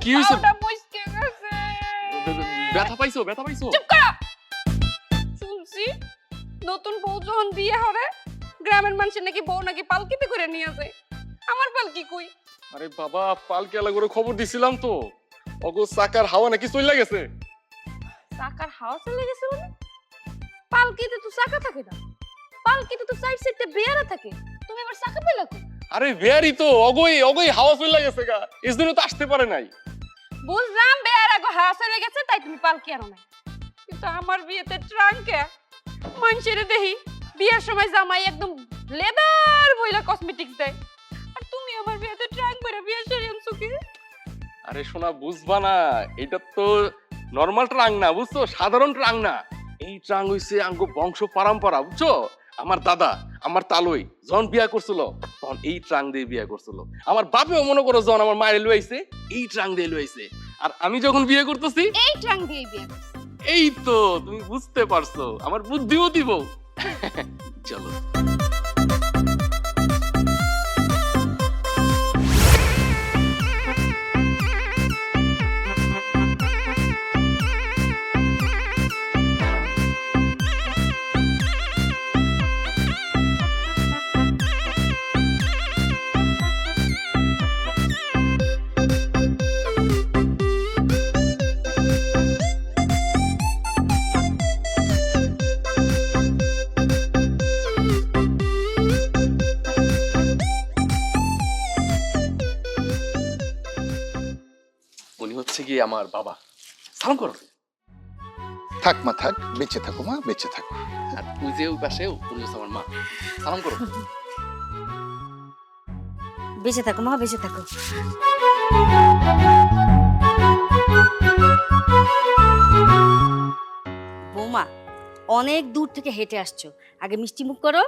কি হইছে? পাউডার মুচকে গেছে। ব্যথা পাইছো? ব্যথা পাইছো? চুপ কর। শুনছি নতুন বউ যখন বিয়ে হবে গ্রামের মানুষের নাকি বউ নাকি পালকিতে করে নিয়ে যায়। আমার পালকি কই? আরে বাবা, পালকে আলা করে খবর দিছিলাম তো, অগো চাকার হাওয়া নাকি চইলা গেছে। চাকার হাওয়া চলে গেছে মানে? পালকিতে তো চাকা থাকে না, পালকিতে তো সাইড সাইডে বেয়ারা থাকে। তুমি আবার চাকা পেলা কই? আরে ভেরি তো অগই অগই হাওয়া চইলা গেছে গা, এজন্য তো আসতে পারে নাই। বুঝলাম বেয়ারা গো হাওয়া চলে গেছে তাই তুমি পালকি আনো নাই, কিন্তু আমার বিয়েতে ট্রাঙ্কে মানুষের দেখি বিয়ের সময় জামাই একদম লেদার বইলা কসমেটিক্স দেয়, আর তুমি আমার বিয়েতে ট্রাঙ্ক পরে বিয়ের শাড়ি আনছো কি? আরে সোনা, বুঝবা না, এটা তো নরমাল ট্রাং না, বুঝছো? সাধারণ ট্রাং না, এই ট্রাং হইছে আঙ্গো বংশ পরম্পরা, বুঝছো? আমার দাদা, আমার তালই যখন বিয়া করছিল তখন এই ট্রাং দিয়ে বিয়া করছিল। আমার বাপেও মনে করো যখন আমার মায়ের লইছে এই ট্রাং দিয়ে লইছে, আর আমি যখন বিয়ে করতেছি এই ট্রাঙ্ক দিয়ে বিয়ে করছো? এই তো তুমি বুঝতে পারছো, আমার বুদ্ধিও দিব। চলো। উনি হচ্ছে কি আমার বাবা, সালাম করো। থাক মা থাক, বেঁচে থাকো মা, বেঁচে থাকো। আর ওই যে ওই পাশে উনি হচ্ছে আমার মা, সালাম করো। বেঁচে থাকো মা, বেঁচে থাকো। বৌমা, অনেক দূর থেকে হেঁটে আসছো, আগে মিষ্টি মুখ করো।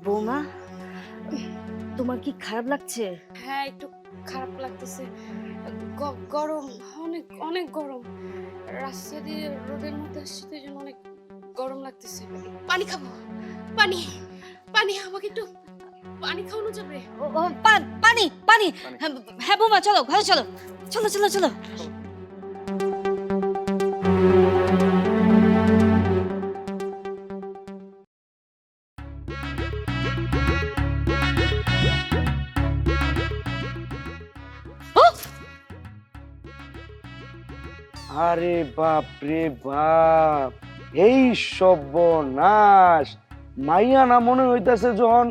বৌমা, তোমার কি খারাপ লাগছে? হ্যাঁ একটু খারাপ লাগতেছে, গরম, অনেক অনেক গরম। রাস্তা দিয়ে রোদের মধ্যে আসছি তো এই জন্য অনেক গরম লাগতেছে। পানি খাবো, পানি পানি, আমাকে একটু পানি খাওয়ানো যাবে? পানি পানি। হ্যাঁ বৌমা, চলো ঘরে চলো, চলো চলো চলো। আরে বাপ রে বাপ, এই সর্বনাশ! মাইয়া না মনে হইতাছে যখন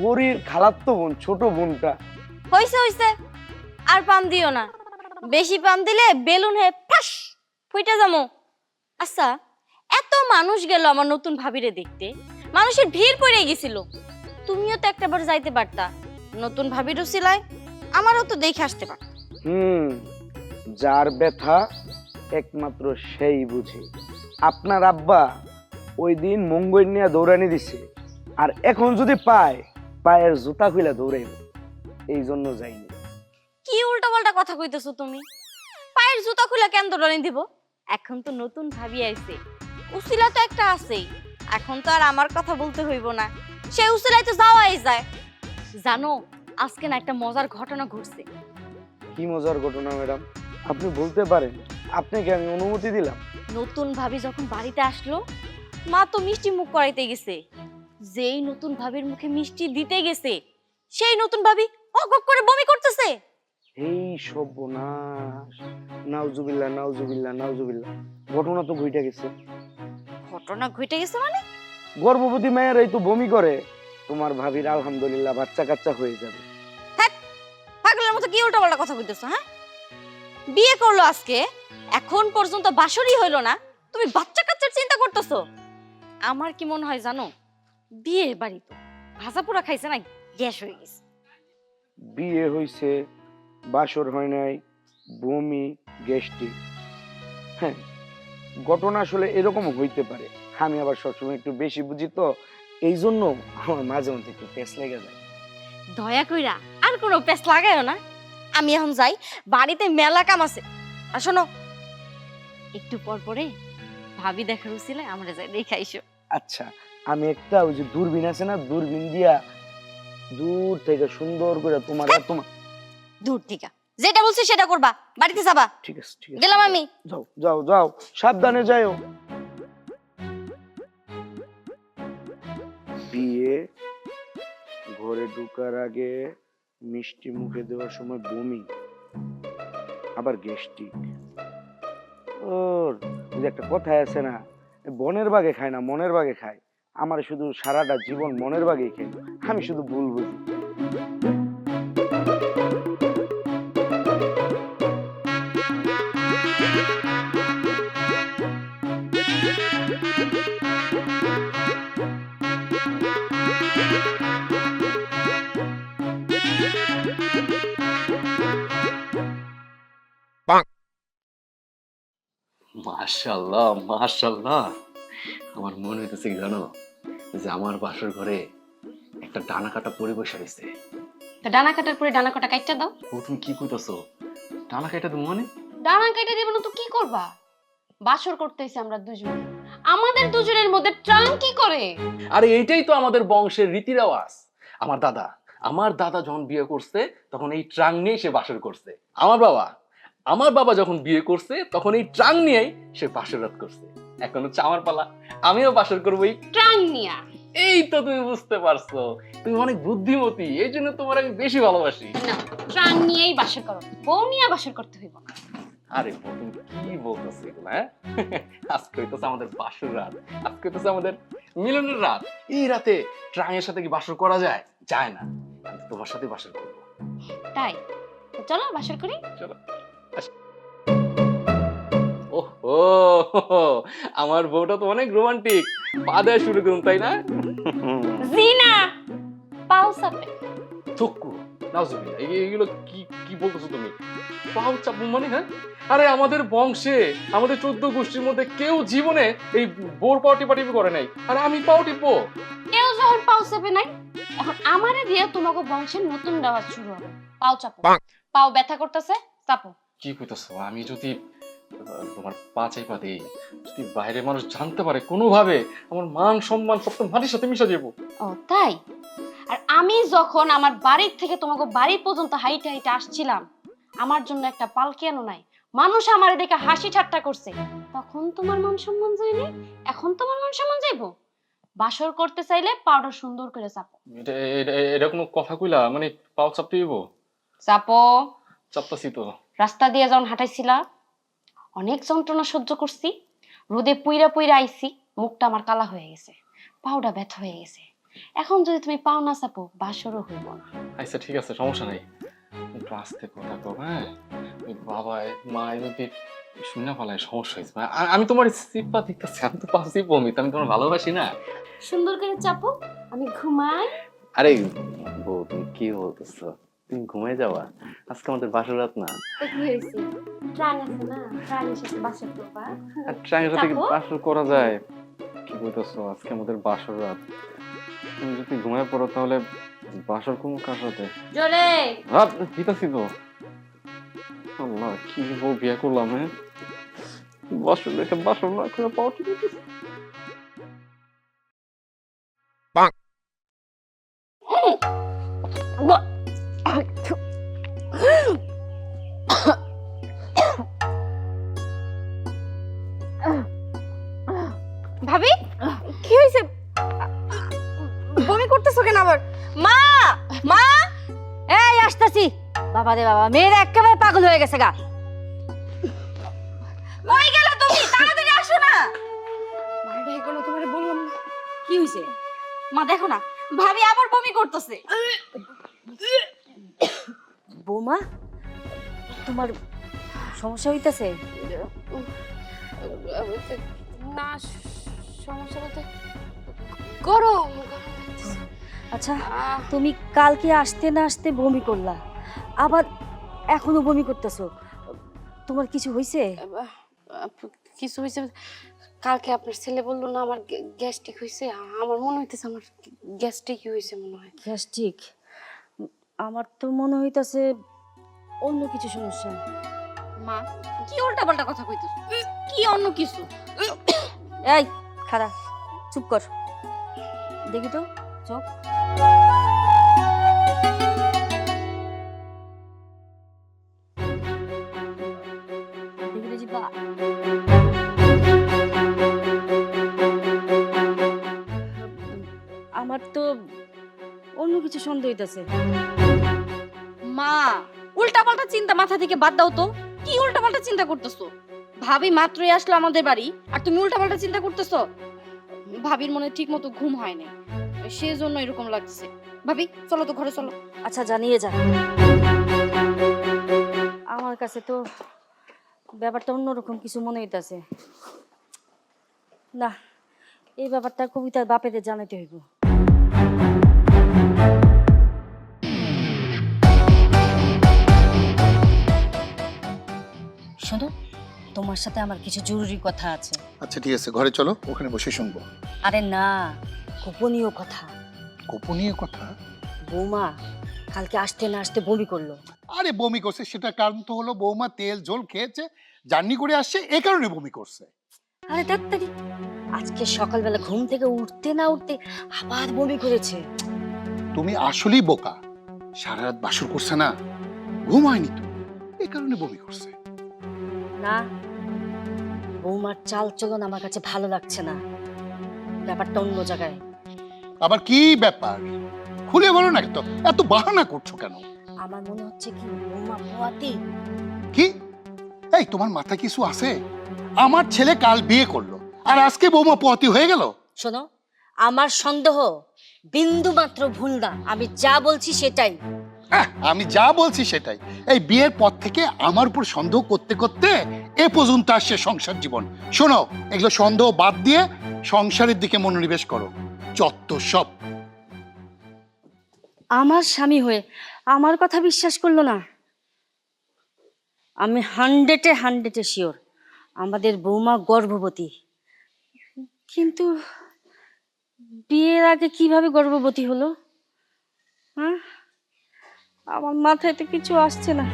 পরীর খালাতো বোন, ছোট বোনটা। হইছে হইছে, আর পাম দিও না, বেশি পাম দিলে বেলুন হয়ে ফাস ফুইটা যামো। আচ্ছা, এত মানুষ গেল আমার নতুন ভাবিরে দেখতে, মানুষের ভিড় পড়ে গেছিল, তুমিও তো একটাবার যাইতে পারতা, নতুন ভাবিরও সিলাই আমারও তো দেখে আসতে পারতা। যার ব্যথা একমাত্র সেই বুঝে। আপনার আব্বা ওই দিন মঙ্গল নিয়ে দৌড়ানি দিছে, আর এখন যদি পায় পায়ের জুতা খুলে দৌড়াইব, এই জন্য যাইনি। কি উল্টা পাল্টা কথা কইতেছো তুমি? পায়ের জুতা খুলে কেন দৌড়ানি দিব? এখন তো নতুন ভাবি আইছে, উসিলা তো একটা আছেই, এখন তো আর আমার কথা বলতে হইব না, সেই উসিলায় তো যাওয়াই যায়। জানো, আজকে না একটা মজার ঘটনা ঘটছে। কি মজার ঘটনা ম্যাডাম? আপনি বলতে পারেন, আপনাকে আমি অনুমতি দিলাম। নতুন ভাবি যখন বাড়িতে আসলো, মা তো মিষ্টি মুখ করাইতে গেছে, যেই নতুন ভাবির মুখে মিষ্টি দিতে গেছে সেই নতুন ভাবি অগক করে বমি করতেছে। এই সর্বনাশ! নাউজুবিল্লাহ নাউজুবিল্লাহ নাউজুবিল্লাহ! ঘটনা তো ঘটে গেছে। ঘটনা ঘটে গেছে মানে? গর্ভবতী মেয়েরাই তো বমি করে, তোমার ভাবির আলহামদুলিল্লাহ বাচ্চা কাচ্চা হয়ে যাবে। পাগলের মতো কি উল্টা পাল্টা কথা কইতেছো? হ্যাঁ, বিয়ে করলো আজকে, এখন পর্যন্ত বাসরই হইলো না, তুমি বাচ্চা কাচ্চার চিন্তা করতেছো? আমার কি মনে হয় জানো, বিয়ে বাড়ি তো ভাজা পোড়া খাইছে না, গ্যাস হয়ে গেছে। বিয়ে হইছে, বাসর হয় নাই, বমি, গ্যাস্ট্রিক। হ্যাঁ, ঘটনা আসলে এরকম হইতে পারে, আমি আবার সবসময় একটু বেশি বুঝি তো, এই জন্য আমার মাঝে মধ্যে একটু পেস লেগে যায়। দয়া কইরা আর কোনো পেস লাগাইও না। আমি এখন যাই, বাড়িতে মেলা কাম আছে। আর শোনো, একটু পর পরে ভাবি দেখার উচিলে আমরা যাই দেখে আইসো। আচ্ছা, আমি একটা ওই যে দূরবীন আছে না, দূরবীন দিয়া দূর থেকে সুন্দর করে তোমার তোমার দূর থেকে যেটা বলছি সেটা করবা, বাড়িতে যাবা। ঠিক আছে ঠিক আছে, গেলাম আমি। যাও যাও যাও, সাবধানে যাও। বিয়ে ঘরে ঢোকার আগে মিষ্টি মুখে দেওয়ার সময় বমি, আবার গ্যাস্ট্রিক। ওর ওই যে একটা কথাই আছে না, বনের বাগে খায় না মনের বাগে খায়। আমার শুধু সারাটা জীবন মনের বাগেই খাই, আমি শুধু ভুল বুঝি। মাশাআল্লাহ মাশাআল্লাহ, আমার মনে হইতেছে কি জানো, যে আমার বাসর ঘরে একটা ডানা কাটা পরিবেশ হয়েছে। তো ডানা কাটার পরে ডানা কাটা কাটটা দাও। ও তুমি কি কইতাছো? ডানা কাটা তুমি মানে? ডানা কেটে দেব না তো কি করবা? বাসর করতেছি আমরা দুজন, আমাদের দুজনের মধ্যে ট্রাং কি করে? আরে এইটাই তো আমাদের বংশের রীতি রেওয়াজ। আমার দাদা যখন বিয়ে করছে তখন এই ট্রাং নিয়েই সে বাসর করছে। আমার বাবা যখন বিয়ে করছে তখন এই ট্রাং নিয়েই সে বাসর রাত করছে। এখন হচ্ছে আমার পালা, আমিও বাসর করবো এই ট্রাং নিয়া। এই তো তুমি বুঝতে পারছো, তুমি অনেক বুদ্ধিমতী, এই জন্য তোমার আমি বেশি ভালোবাসি। না, ট্রাং নিয়েই বাসর করো, বউ নিয়ে বাসর করতে হইব না। আরে বউ, তুমি কি বলতেছো এগুলো? হ্যাঁ, আজকে হইতেছে আমাদের বাসর রাত, আজকে হইতেছে আমাদের মিলনের রাত। এই রাতে ট্রাং এর সাথে কি বাসর করা যায়? যায় না। আমি তো তোমার সাথে বাসর করবো। তাই তো চলো বাসর করি। চলো। ওহো, আমার বউটা তো অনেক রোমান্টিক, পা দেওয়া শুরু করুন, তাই না? জি না, পাও সাপে। থুকু নাউজুবিল্লাহ, এগুলো কি কি বলতেছো তুমি? পাও চাপু মানে? হ্যাঁ, আরে আমাদের বংশে, আমাদের 14 গোষ্ঠীর মধ্যে কেউ জীবনে এই বোর পাও টিপাটিপি করে নাই, আর আমি পাও টিপবো? কেউ যখন পাও চাপে নাই, এখন আমারে দিয়ে তোমাকে বংশের নতুন রেওয়াজ শুরু হবে। পাও চাপো, পাও ব্যথা করতেছে, চাপো। কি কইতাছো? আমি যদি তোমার পা চাইপা দেই, যদি বাইরে মানুষ জানতে পারে কোনোভাবে, আমার মান সম্মান সব তো মাটির সাথে মিশে যাবো। ও তাই? আর আমি যখন আমার বাড়ির থেকে তোমাকে বাড়ি পর্যন্ত হাইটে হাইটে আসছিলাম, আমার জন্য একটা পালকি আনো নাই, মানুষ আমারে দেখে হাসি ঠাট্টা করছে, তখন তোমার মান সম্মান যায়নি, এখন তোমার মান সম্মান যাইবো? বাসর করতে চাইলে পাউডার সুন্দর করে চাপো। এটা কোনো কথা কইলা? মানে পাও চাপতে দিব? চাপো। চাপতাছি তো। রাস্তা দিয়ে যখন হাঁটাইছিলা, অনেক যন্ত্রণা সহ্য করছি, রোদে পুইরা পুইরা আইছি, মুখটা আমার কালা হয়ে গেছে, পাউডার ব্যথা হয়ে গেছে। এখন যদি তুমি পাও না চাপো, বাসরও হইব না। আচ্ছা ঠিক আছে, সমস্যা নাই, একটু আস্তে কথা কও। হ্যাঁ, ওই বাবা মা যদি শুনে ফেলায় সমস্যা হয়েছে। আমি তোমার সিপা দেখতেছি, আমি তো পাচ্ছি বমিত, আমি তোমার ভালোবাসি না। সুন্দর করে চাপো, আমি ঘুমাই। আরে বউ, তুমি কি বলতেছো? তুমি ঘুমাই যাওয়া? আজকে আমাদের বাসর রাত না। তো কি হয়েছে? ট্রাং আছে না, ট্রাংয়ের সাথে বাসর করবা। আর ট্রাঙের সাথে কি চাপো। বাসর করা যায়? কি বলতেছো? আজকে আমাদের বাসর রাত, তুমি যদি ঘুমায় পড়ো তাহলে বাসর কোন কার সাথে? জোরে। রাত দিতাছি তো। আল্লাহ, কি বউ বিয়ে করলাম? হ্যাঁ, বাসর রেখে বাসর না করে পাও ঠিক আছে। ভাবি, কি হয়েছে? বমি করতেছো কেন আবার? মা, মা, এই আসতাছি। বাবা রে বাবা, মেয়েরা একেবারে পাগল হয়ে গেছে গা। কই গেল তুমি? তাড়াতাড়ি আসো না। মায়েরা এগুলো তোমারে বললাম না। কি হয়েছে? মা দেখো না, ভাবি আবার বমি করতেছে। বৌমা, তোমার সমস্যা হইতাছে? না, সমস্যা বলতে গরম। আচ্ছা, তুমি কালকে আসতে না আসতে বমি করলা, আবার এখনো বমি করতেছো, তোমার কিছু হইছে? কিছু হয়েছে? কালকে আপনার ছেলে বললো না আমার গ্যাস্ট্রিক হয়েছে। আমার মনে হইতেছে আমার গ্যাস্ট্রিকই হয়েছে মনে হয়। গ্যাস্ট্রিক? আমার তো মনে হইতাছে অন্য কিছু সমস্যা। মা কি উল্টাপাল্টা কথা কইতেছ? কি অন্য কিছু? এই খারাপ, চুপ কর। দেখি তো চোখ। দেখি তো জিব্বা। আমার তো অন্য কিছু সন্দেহ হইতাছে। মা উল্টাপাল্টা চিন্তা মাথা থেকে বাদ দাও তো। কি উল্টাপাল্টা চিন্তা করতেছো? ভাবি মাত্রই আসলো আমাদের বাড়ি আর তুমি উল্টাপাল্টা চিন্তা করতেছো? ভাবির মনে ঠিক মতো ঘুম হয় নাই, সেজন্য এরকম লাগছে। ভাবি চলো তো ঘরে চলো। আচ্ছা জানিয়ে যা। আমার কাছে তো ব্যাপারটা অন্যরকম কিছু মনে হইতাছে। না, এই ব্যাপারটা কবিতার বাপেদের জানাতে হইব। শোনো, তোমার সাথে আমার কিছু জরুরি কথা আছে। আচ্ছা ঠিক আছে, ঘরে চলো, ওখানে বসে শুনবো। আরে না, গোপনীয় কথা। গোপনীয় কথা? বৌমা কালকে আসতে না আসতে বমি করলো। আরে বমি করছে সেটা কারণ তো হলো বৌমা তেল ঝোল খেয়েছে, জার্নি করে আসছে, এই কারণে বমি করছে। আরে তাড়াতাড়ি, আজকে সকালবেলা ঘুম থেকে উঠতে না উঠতে আবার বমি করেছে। তুমি আসলেই বোকা, সারা রাত বাসর করছে না, ঘুম হয়নি তো, এই কারণে বমি করছে। না, বৌমার চাল চলন আমার কাছে ভালো লাগছে না, ব্যাপারটা অন্য জায়গায়। আবার কি ব্যাপার, খুলে বলো না, তো এত বাহানা করছো কেন? আমার মনে হচ্ছে কি বৌমা পোয়াতি। কি? এই তোমার মাথা কিছু আছে? আমার ছেলে কাল বিয়ে করলো আর আজকে বৌমা পোয়াতি হয়ে গেল? শোনো, আমার সন্দেহ বিন্দু মাত্র ভুল না, আমি যা বলছি সেটাই। আমি যা বলছি সেটাই। এই বিয়ের পর থেকে আমার উপর সন্দেহ করতে করতে এ পর্যন্ত আসছে সংসার জীবন। শোনো, এগুলো সন্দেহ বাদ দিয়ে সংসারের দিকে মনোনিবেশ করো। যত সব। আমার স্বামী হয়ে আমার কথা বিশ্বাস করলো না। আমি 100-এ শিওর আমাদের বৌমা গর্ভবতী। কিন্তু বিয়ের আগে কিভাবে গর্ভবতী হলো? হ্যাঁ, আমার মাথায় তো কিছু আসছে না।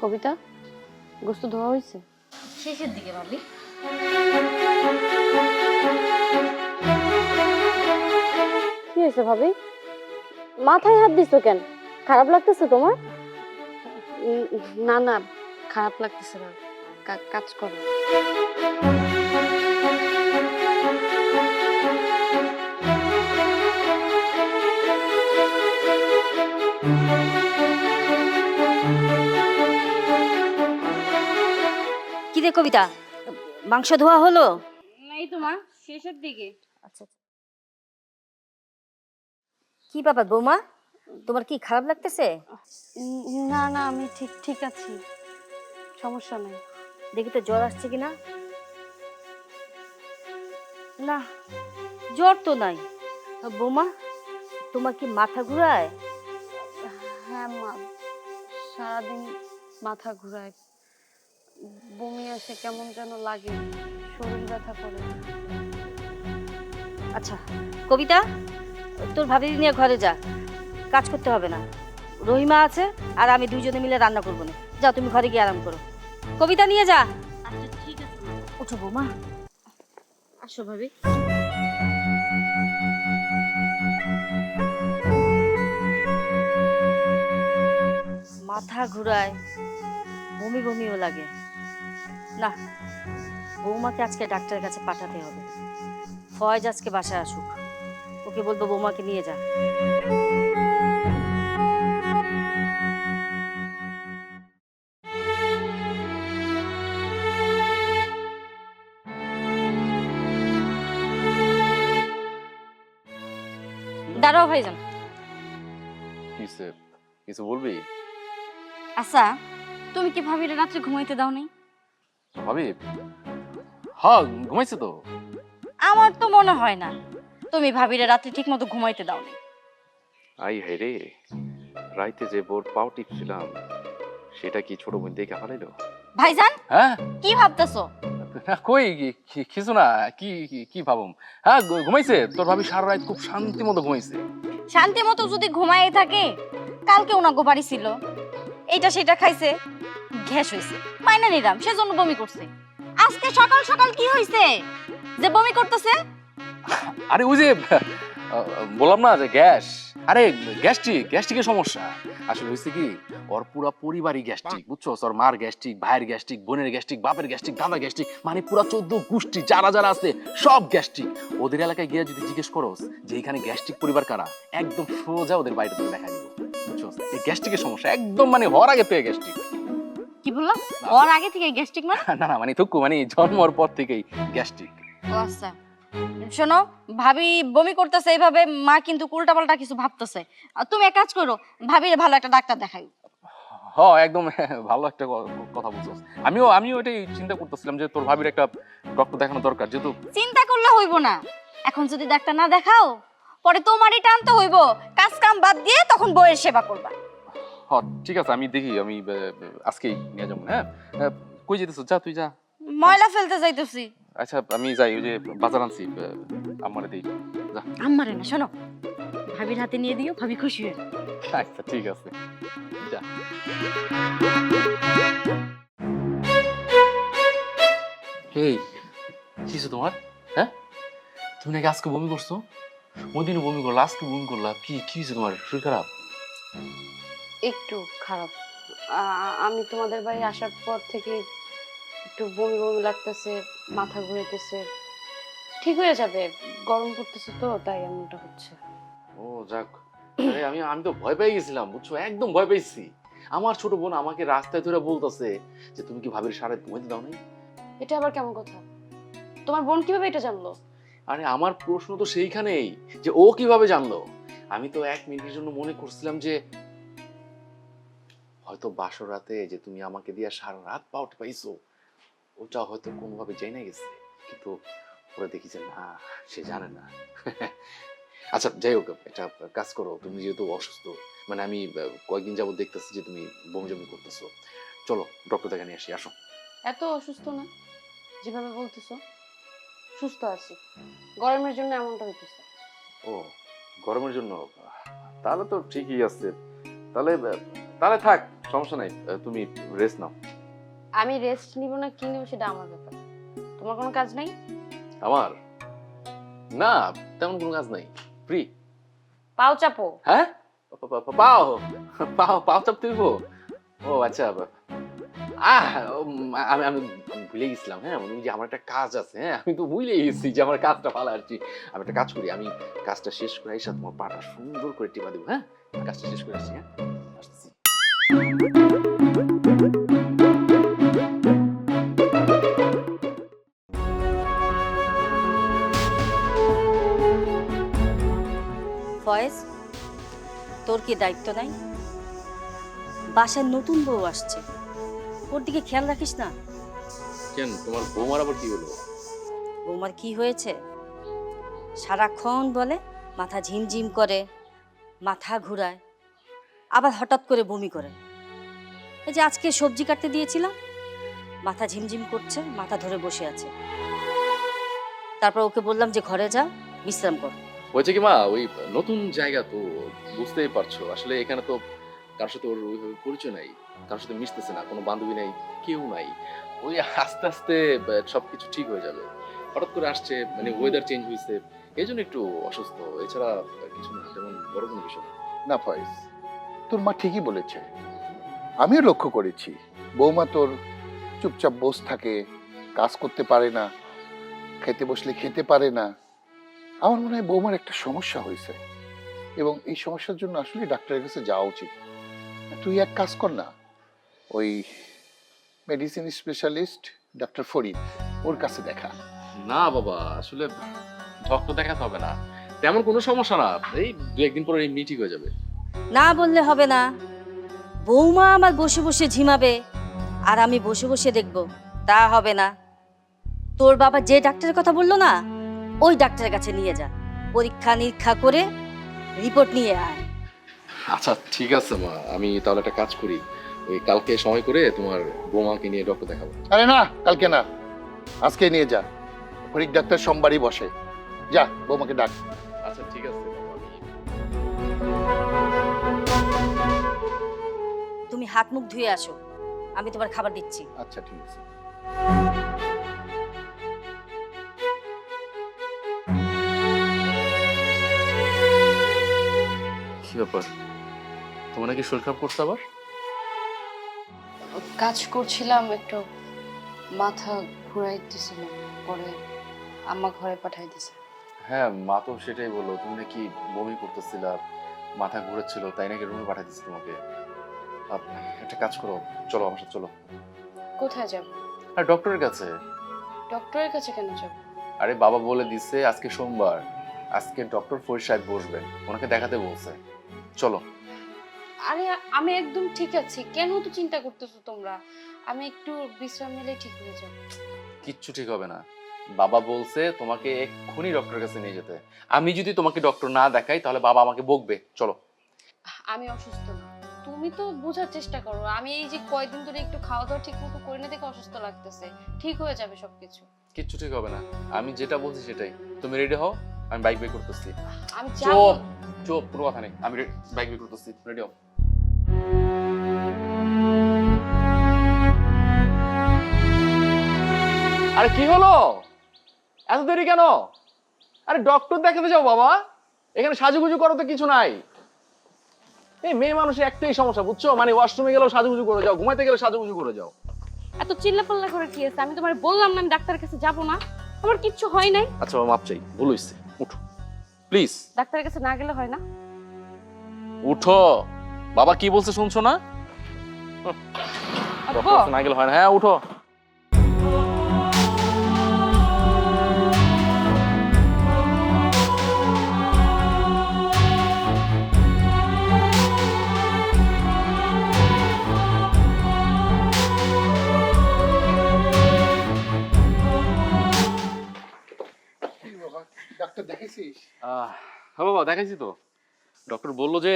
কবিতা গোস্ত ধোয়া হয়েছে? শেষের দিকে ভাবি। কি হয়েছে ভাবি? মাথায় হাত দিছো কেন? খারাপ লাগতেছে তোমার? না না, খারাপ লাগতেছে না, কাজ করো। কি রে কবিতা, মাংস ধোয়া হলো? এই তোমার শেষের দিকে। আচ্ছা, কি ব্যাপার বৌমা, তোমার কি খারাপ লাগতেছে? না না, আমি ঠিক আছি, সমস্যা নেই। দেখি তো জ্বর আসছে কিনা। না, জ্বর তো নাই। বৌমা, তোমার কি মাথা ঘুরায়? হ্যাঁ মা, সারাদিন মাথা ঘুরায়, বমি আসে, কেমন যেন লাগে, শরীর ব্যথা করে। আচ্ছা কবিতা, তোর ভাবি নিয়ে ঘরে যা, কাজ করতে হবে না। রহিমা আছে আর আমি দুইজনে মিলে রান্না করবো না। যাও তুমি ঘরে গিয়ে আরাম করো। কবিতা নিয়ে যা। আচ্ছা ঠিক আছে। উঠো বৌমা, আসো ভাবি। মাথা ঘুরায়, বমি বমিও লাগে। না, বৌমাকে আজকে ডাক্তারের কাছে পাঠাতে হবে। ফয়েজ আজকে বাসায় আসুক, ওকে বলবো বৌমাকে নিয়ে যা। দাঁড়াও ভাইজান। কিছু বলবি? আচ্ছা, তুমি কি ভাবির রাত্রে ঘুমাইতে দাও নাই? ভাবি হ্যাঁ ঘুমাইছে তো। আমার তো মনে হয় না, তুমি ভাবিরে রাতে ঠিক মতো ঘুমাইতে দাও নি। আই হাই রে, রাইতে যে বোর পাও টিপছিলাম সেটা কি ছোট বোন দেখে ফেলাইলো? ভাইজান হ্যাঁ কি ভাবতেছো? কই কিছু না, কি কি ভাবুম। হ্যাঁ ঘুমাইছে, তোর ভাবি সারা রাত খুব শান্তি মতো ঘুমাইছে। শান্তি মতো যদি ঘুমাই থাকে, কালকে ওনাগো বাড়ি ছিল, এইটা সেটা খাইছে, গ্যাস হইছে, মাইনা নিলাম, সেজন্য বমি করছে। আজকে সকাল সকাল কি হইছে যে বমি করতেছে? আরে ওই যে বললাম না যে গ্যাস, আরে গ্যাস্ট্রিকের সমস্যা। আসলে হয়েছে কি, ওর পুরা পরিবারই গ্যাস্ট্রিক, বুঝছো? ওর মার গ্যাস্ট্রিক, ভাইয়ের গ্যাস্ট্রিক, বোনের গ্যাস্ট্রিক, বাপের গ্যাস্ট্রিক, দাদা গ্যাস্ট্রিক, মানে পুরা 14 গোষ্ঠী যারা যারা আছে সব গ্যাস্ট্রিক। ওদের এলাকায় গিয়ে যদি জিজ্ঞেস করোস যে এখানে গ্যাস্ট্রিক পরিবার কারা, একদম সোজা ওদের বাইরে থেকে দেখা দিব, বুঝছো? এই গ্যাস্ট্রিকের সমস্যা একদম মানে হওয়ার আগে থেকে গ্যাস্ট্রিক। কি বললাম? ওর আগে থেকে গ্যাস্ট্রিক মানে? না না মানে থুকু, মানে জন্মর পর থেকেই গ্যাস্ট্রিক। ও আচ্ছা, শোনো, ভাবি বমি করতেছে এইভাবে, মা কিন্তু উল্টাপাল্টা কিছু ভাবতেছে। আর তুমি এক কাজ করো, ভাবির ভালো একটা ডাক্তার দেখাই। হ্যাঁ একদম ভালো একটা কথা বলছো। আমিও এটাই চিন্তা করতেছিলাম যে তোর ভাবির একটা ডক্টর দেখানো দরকার, যেহেতু চিন্তা করলে হইব না, এখন যদি ডাক্তার না দেখাও পরে তোমারই টানতে হইব, কাজ কাম বাদ দিয়ে তখন বউয়ের সেবা করবা। হ্যাঁ ঠিক আছে, আমি দেখি, আমি আজকেই নিয়ে যাবো। হ্যাঁ কই যেতেছ? যা তুই যা। ময়লা ফেলতে যাইতেছি। আচ্ছা আমি যাই, ওই যে বাজার আনছি, আমারে দিই। যা। আম্মারে না, শোনো, ভাবির হাতে নিয়ে দিও, ভাবি খুশি হয়ে যাবে। আচ্ছা ঠিক আছে, যা। এই কিছু তোমার, হ্যাঁ তুমি নাকি আজকে বমি করছো? ওই দিনও বমি করলা, আজকে বমি করলা, কি কি হয়েছে তোমার? শরীর খারাপ? একটু খারাপ। আমি তোমাদের বাড়ি আসার পর থেকে একটু বমি বমি লাগতেছে, মাথা ঘুরেতেছে। ঠিক হয়ে যাবে, গরম পড়তেছে তো তাই এমনটা হচ্ছে। ও যাক, আরে আমি তো ভয় পেয়ে গেছিলাম, বুঝছো? একদম ভয় পেয়েছি। আমার ছোট বোন আমাকে রাস্তায় ধরে বলতেছে যে তুমি কি ভাবির সারা ঘুমাইতে দাও নাই? এটা আবার কেমন কথা? তোমার বোন কিভাবে এটা জানলো? আরে আমার প্রশ্ন তো সেইখানেই যে ও কিভাবে জানলো। আমি তো 1 মিনিটের জন্য মনে করছিলাম যে হয়তো বাসর রাতে যে তুমি আমাকে দিয়ে সারা রাত পাউট পাইছো, ওটা হয়তো কোনোভাবে জেনে গেছে, কিন্তু পরে দেখি যে না, সে জানে না। আচ্ছা যাই হোক, একটা কাজ করো, তুমি যেহেতু অসুস্থ, মানে আমি কয়েকদিন যাবত দেখতেছি যে তুমি বমি জমি করতেছো, চলো ডক্টর দেখে নিয়ে আসি, আসো। এত অসুস্থ না যেভাবে বলতেছো, সুস্থ আছি, গরমের জন্য এমনটা হইতেছে। ও গরমের জন্য? তাহলে তো ঠিকই আছে, তাহলে তাহলে থাক, সমস্যা নাই, তুমি রেস্ট নাও। আমি রেস্ট নিব না কি নিব সেটা আমার ব্যাপার, তোমার কোনো কাজ নাই? আমার না, তেমন কোনো কাজ নাই, ফ্রি। পাও চাপো। হ্যাঁ পাও পাও পাও চাপতে হইব? ও আচ্ছা, আমি আমি ভুলে গেছিলাম। হ্যাঁ ওই যে আমার একটা কাজ আছে, হ্যাঁ আমি তো ভুলে গেছি যে আমার কাজটা ভালো আর কি। আমি একটা কাজ করি, আমি কাজটা শেষ করে এসে তোমার পাটা সুন্দর করে টিপা দেবো। হ্যাঁ কাজটা শেষ করে আসছি, হ্যাঁ আসতেছি। ফয়েজ, তোর কি দায়িত্ব নাই? বাসায় নতুন বউ আসছে, ওর দিকে খেয়াল রাখিস না? কেন, তোমার বৌমার আবার কি হলো? বৌমার কি হয়েছে? সারাক্ষণ বলে মাথা ঝিমঝিম করে, মাথা ঘুরায়, আবার হঠাৎ করে বমি করে। এই যে আজকে সবজি কাটতে দিয়েছিলাম, মাথা ঝিমঝিম করছে, মাথা ধরে বসে আছে। তারপর ওকে বললাম যে ঘরে যা, বিশ্রাম কর। হয়েছে কি মা, ওই নতুন জায়গা তো, বুঝতেই পারছো, আসলে এখানে তো কারোর সাথে ওর ওইভাবে পরিচয় নাই, কারোর সাথে মিশতেছে না, কোনো বান্ধবী নাই, কেউ নাই। ওই আস্তে আস্তে সবকিছু ঠিক হয়ে যাবে। হঠাৎ করে আসছে, মানে ওয়েদার চেঞ্জ হয়েছে, এই জন্য একটু অসুস্থ, এছাড়া কিছু না, তেমন বড় কোনো বিষয় না। না ফয়েজ, তোর মা ঠিকই বলেছে, আমিও লক্ষ্য করেছি বৌমা তোর চুপচাপ বস থাকে, কাজ করতে পারে না, খেতে বসলে খেতে পারে না। আমার মনে হয় বৌমার একটা সমস্যা হয়েছে, এবং এই সমস্যার জন্য আসলে ডাক্তারের কাছে যাওয়া উচিত। তুই এক কাজ কর না, ওই মেডিসিন স্পেশালিস্ট ডাক্তার ফরিদ, ওর কাছে দেখা। না বাবা, আসলে ডক্টর দেখাতে হবে না, তেমন কোনো সমস্যা না, এই 2-1 দিন পরে এমনি ঠিক হয়ে যাবে। না বললে হবে না, বৌমা আমার বসে বসে ঝিমাবে আর আমি বসে বসে দেখব, তা হবে না। তোর বাবা যে ডাক্তারের কথা বললো না, ওই ডাক্তারের কাছে নিয়ে যা, পরীক্ষা নিরীক্ষা করে রিপোর্ট নিয়ে আয়। আচ্ছা ঠিক আছে মা, আমি তাহলে একটা কাজ করি, ওই কালকে সময় করে তোমার বৌমাকে নিয়ে ডক্টর দেখাবো। আরে না, কালকে না, আজকে নিয়ে যা। ফরিক ডাক্তার সোমবারই বসে। যা, বৌমাকে ডাক। আচ্ছা ঠিক আছে বাবা, তুমি হাত মুখ ধুয়ে আসো, আমি তোমার খাবার দিচ্ছি। আচ্ছা ঠিক আছে। কি ব্যাপার, তোমার নাকি শরীর খারাপ করছে আবার? কাজ করছিলাম, একটু মাথা ঘুরাইতেছিল, পরে আম্মা ঘরে পাঠাই দিছে। হ্যাঁ মা তো সেটাই বললো, তুমি নাকি বমি করতেছিলা, মাথা ঘুরেছিল, তাই নাকি রুমে পাঠিয়ে দিচ্ছে তোমাকে। একটা কাজ করো, চলো আমার সাথে চলো। কোথায় যাব? আর ডক্টরের কাছে। ডক্টরের কাছে কেন যাব? আরে বাবা বলে দিচ্ছে আজকে সোমবার, আজকে ডক্টর ফরিদ সাহেব বসবেন, ওনাকে দেখাতে বলছে, চলো। আরে আমি একদম ঠিক আছি, কেন তো চিন্তা করতেছো তোমরা? আমি একটু বিশ্রাম নিলে ঠিক হয়ে যাব। কিচ্ছু ঠিক হবে না, বাবা বলছে তোমাকে এক্ষুনি ডক্টরের কাছে নিয়ে যেতে। আমি যদি তোমাকে ডক্টর না দেখাই তাহলে বাবা আমাকে বকবে, চলো। আমি অসুস্থ না, তুমি তো বোঝার চেষ্টা করো। আমি এই যে কয়দিন ধরে একটু খাওয়া দাওয়া ঠিক মতো করি না দেখে অসুস্থ লাগতেছে, ঠিক হয়ে যাবে সবকিছু। কিচ্ছু ঠিক হবে না, আমি যেটা বলছি সেটাই। তুমি রেডি হও, আমি বাইক বের করতেছি। আমি চুপ চুপ, কোনো কথা নেই, আমি বাইক বের করতেছি, রেডি হও। আরে কি হলো, এত দেরি কেন? আরে ডক্টর দেখাতে যাও বাবা, এখানে সাজুগুজু করো তো কিছু নাই। এই মেয়ে মানুষের একটাই সমস্যা বুঝছো, মানে ওয়াশরুমে গেলেও সাজুগুজু করে যাও, ঘুমাইতে গেলে সাজুগুজু করে যাও। এত চিল্লাপাল্লা করে কি আছে? আমি তোমার বললাম না আমি ডাক্তারের কাছে যাব না, আমার কিচ্ছু হয় নাই। আচ্ছা বাবা, মাপ চাই, ভুল হয়েছে, উঠো প্লিজ। ডাক্তারের কাছে না গেলে হয় না? উঠো, বাবা কি বলছে শুনছো না? ডক্টর কাছে না গেলে হয় না, হ্যাঁ উঠো। ডাক্তার দেখেছিস? হ্যাঁ বাবা, দেখাইছি তো। ডক্টর বললো যে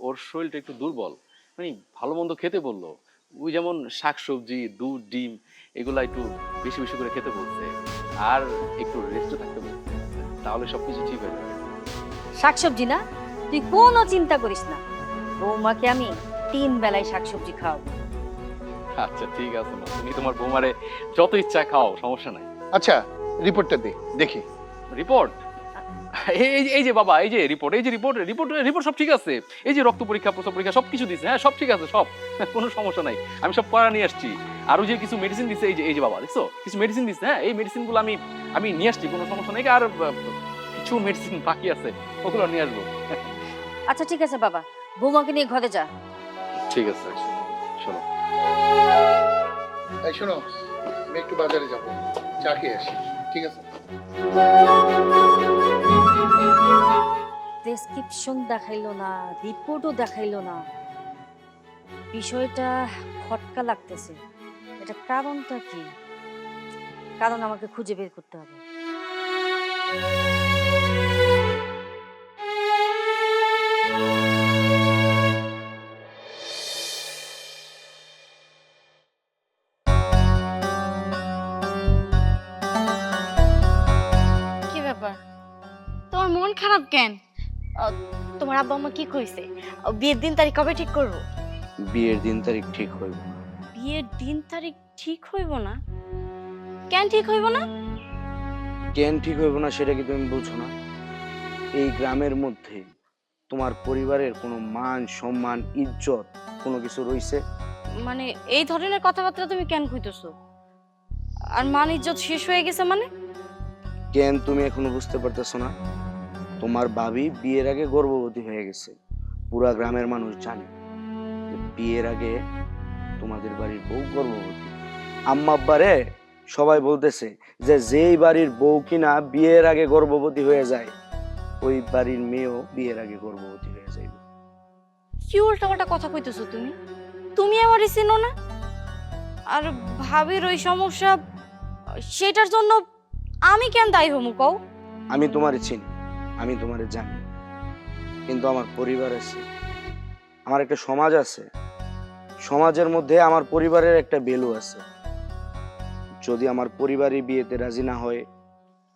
ওর শরীরটা একটু দুর্বল, মানে ভালো মন্দ খেতে বললো। ওই যেমন শাকসবজি, দুধ, ডিম এগুলা একটু বেশি বেশি করে খেতে বলছে, আর একটু রেস্টে থাকতে বলছে, তাহলে সবকিছু ঠিক হয়ে যাবে। শাকসবজি না, তুই কোনো চিন্তা করিস না, বৌমাকে আমি 3 বেলায় শাকসবজি খাওয়াবো। আচ্ছা ঠিক আছে মা, তুমি তোমার বৌমারে যত ইচ্ছা খাও, সমস্যা নাই। আচ্ছা, রিপোর্টটা দে, দেখি। রিপোর্ট? এই যে বাবা, এই যে রিপোর্ট, এই যে রিপোর্ট রিপোর্ট রিপোর্ট সব ঠিক আছে। এই যে রক্ত পরীক্ষা, প্রস্রাব পরীক্ষা সবকিছু দিছে, হ্যাঁ সব ঠিক আছে, সব কোনো সমস্যা নাই, আমি সব করা নিয়ে আসছি। আরো যে কিছু মেডিসিন দিছে, এই যে বাবা দেখছো কিছু মেডিসিন দিছে, হ্যাঁ এই মেডিসিনগুলো আমি নিয়ে আসছি, কোনো সমস্যা নেই। আর কিছু মেডিসিন বাকি আছে, ওগুলো নিয়ে আসবো। আচ্ছা ঠিক আছে বাবা, বৌমাকে নিয়ে ঘরে যা। ঠিক আছে, চলো। এই শোনো, আমি একটু বাজারে যাবো, চা খেয়ে আসি, ঠিক আছে? প্রেসক্রিপশন দেখাইলো না, রিপোর্টও দেখাইলো না, বিষয়টা খটকা লাগতেছে। এটা কারণটা কি? কারণ আমাকে খুঁজে বের করতে হবে। কি ব্যাপার, তোমার মন খারাপ কেন? তোমার আব্বা আম্মা কি কইছে? বিয়ের দিন তারিখ কবে ঠিক করব? বিয়ের দিন তারিখ ঠিক হইব। বিয়ের দিন তারিখ ঠিক হইব না? কেন ঠিক হইব না? কেন ঠিক হইব না সেটা কি তুমি বুঝো না? এই গ্রামের মধ্যে তোমার পরিবারের কোনো মান সম্মান ইজ্জত কোনো কিছু রইছে? মানে এই ধরনের কথাবার্তা তুমি কেন কইতেছো? আর মান ইজ্জত শেষ হয়ে গেছে মানে? কেন তুমি এখনো বুঝতে পারতেছো না? তোমার ভাবি বিয়ের আগে গর্ভবতী হয়ে গেছে, পুরা গ্রামের মানুষ জানে যে বিয়ের আগে তোমাদের বাড়ির বউ গর্ভবতী। আম্মা আব্বারে সবাই বলতেছে যে যেই বাড়ির বউ কিনা বিয়ের আগে গর্ভবতী হয়ে যায়, ওই বাড়ির মেয়েও বিয়ের আগে গর্ভবতী হয়ে যাইবে। কি উল্টাপাল্টা কথা কইতেছো তুমি? তুমি আমারে চিনো না? আর ভাবির ওই সমস্যা, সেটার জন্য আমি কেন দায়ী হমু কও? আমি তোমারে চিনি, আমি তোমারে জানি, কিন্তু আমার পরিবার আছে, আমার একটা সমাজ আছে, সমাজের মধ্যে আমার পরিবারের একটা ভ্যালু আছে। যদি আমার পরিবারই বিয়েতে রাজি না হয়,